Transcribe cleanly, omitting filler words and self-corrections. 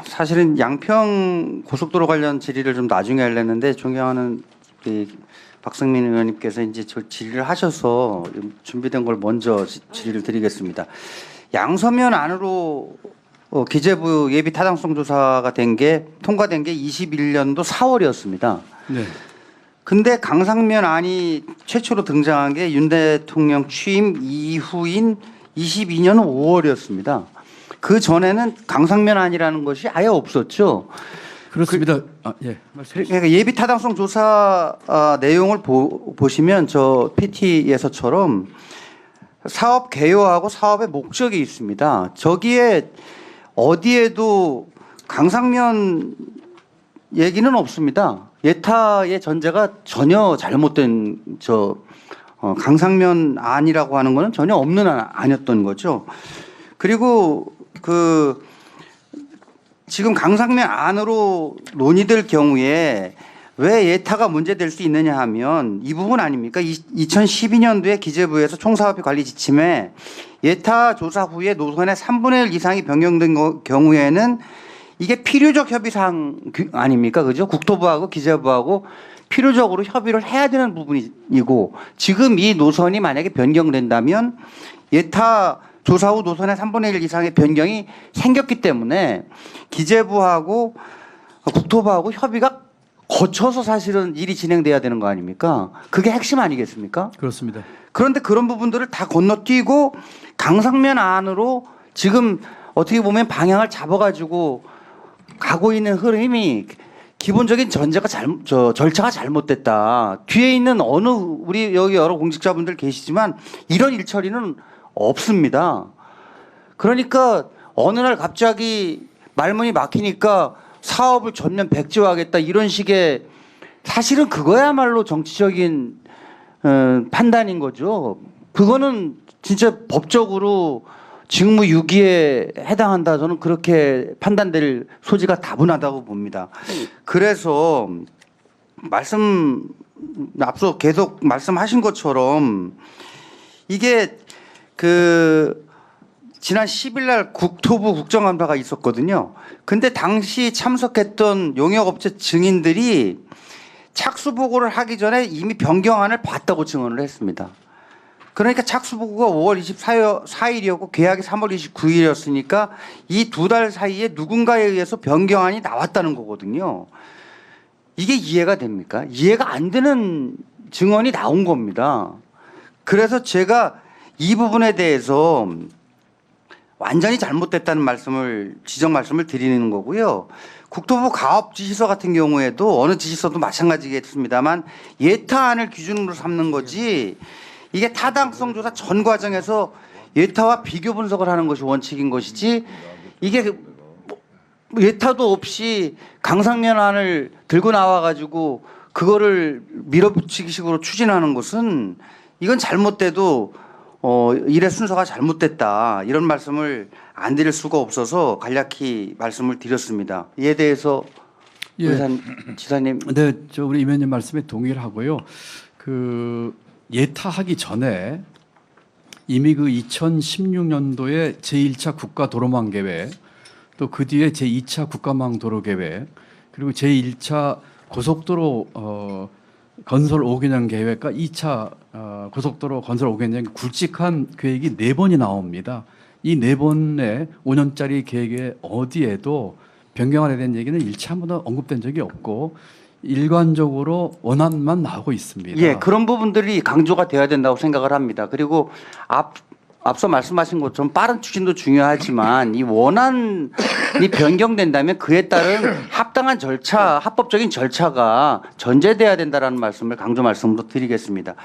사실은 양평 고속도로 관련 질의를 좀 나중에 하려는데 존경하는 우리 박승민 의원님께서 이제 저 질의를 하셔서 준비된 걸 먼저 질의를 드리겠습니다. 양서면 안으로 기재부 예비 타당성 조사가 통과된 게 21년도 4월이었습니다. 네. 근데 강상면 안이 최초로 등장한 게 윤 대통령 취임 이후인 22년 5월이었습니다. 그 전에는 강상면 안이라는 것이 아예 없었죠. 그렇습니다. 예. 그러니까 예비 타당성 조사 내용을 보시면 저 PT에서처럼 사업 개요하고 사업의 목적이 있습니다. 저기에 어디에도 강상면 얘기는 없습니다. 예타의 전제가 전혀 잘못된 강상면 안이라고 하는 거는 전혀 없는 안이었던 거죠. 그리고 지금 강상면 안으로 논의될 경우에 왜 예타가 문제될 수 있느냐 하면 이 부분 아닙니까? 2012년도에 기재부에서 총사업비 관리 지침에 예타 조사 후에 노선의 3분의 1 이상이 변경된 경우에는 이게 필요적 협의사항 아닙니까? 그죠? 국토부하고 기재부하고 필요적으로 협의를 해야 되는 부분이고 지금 이 노선이 만약에 변경된다면 예타 조사 후 노선의 3분의 1 이상의 변경이 생겼기 때문에 기재부하고 국토부하고 협의가 거쳐서 사실은 일이 진행돼야 되는 거 아닙니까? 그게 핵심 아니겠습니까? 그렇습니다. 그런데 그런 부분들을 다 건너뛰고 강상면 안으로 지금 어떻게 보면 방향을 잡아가지고 가고 있는 흐름이 기본적인 절차가 잘못됐다. 뒤에 있는 우리 여기 여러 공직자분들 계시지만 이런 일처리는 없습니다. 그러니까 어느 날 갑자기 말문이 막히니까 사업을 전면 백지화하겠다 이런 식의 사실은 그거야말로 정치적인 판단인 거죠. 그거는 진짜 법적으로 직무유기에 해당한다. 저는 그렇게 판단될 소지가 다분하다고 봅니다. 그래서 앞서 계속 말씀하신 것처럼 이게 지난 10일 날 국토부 국정감사가 있었거든요. 근데 당시 참석했던 용역업체 증인들이 착수보고를 하기 전에 이미 변경안을 봤다고 증언을 했습니다. 그러니까 착수보고가 5월 24일이었고 계약이 3월 29일이었으니까 이 2달 사이에 누군가에 의해서 변경안이 나왔다는 거거든요. 이게 이해가 됩니까? 이해가 안 되는 증언이 나온 겁니다. 그래서 제가 이 부분에 대해서 완전히 잘못됐다는 지적 말씀을 드리는 거고요. 국토부 가업 지시서 같은 경우에도 어느 지시서도 마찬가지겠습니다만 예타안을 기준으로 삼는 거지 이게 타당성 조사 전 과정에서 예타와 비교 분석을 하는 것이 원칙인 것이지 이게 예타도 없이 강상면안을 들고 나와가지고 그거를 밀어붙이기식으로 추진하는 것은 이건 잘못돼도 일의 순서가 잘못됐다 이런 말씀을 안 드릴 수가 없어서 간략히 말씀을 드렸습니다. 이에 대해서 지사님. 네, 우리 임 의원님 말씀에 동의를 하고요. 예타하기 전에 이미 2016년도에 제1차 국가도로망 계획, 또 그 뒤에 제2차 국가망 도로 계획, 그리고 제1차 고속도로 건설 5개년 계획과 2차 고속도로 건설 5개년 굵직한 계획이 4번이 나옵니다. 이 4번의 5년짜리 계획에 어디에도 변경안에 대한 얘기는 일체 한 번도 언급된 적이 없고 일관적으로 원안만 나오고 있습니다. 예, 그런 부분들이 강조가 돼야 된다고 생각을 합니다. 그리고 앞서 말씀하신 것처럼 빠른 추진도 중요하지만 이 원안이 변경된다면 그에 따른 합당한 합법적인 절차가 전제돼야 된다라는 말씀을 강조 말씀으로 드리겠습니다.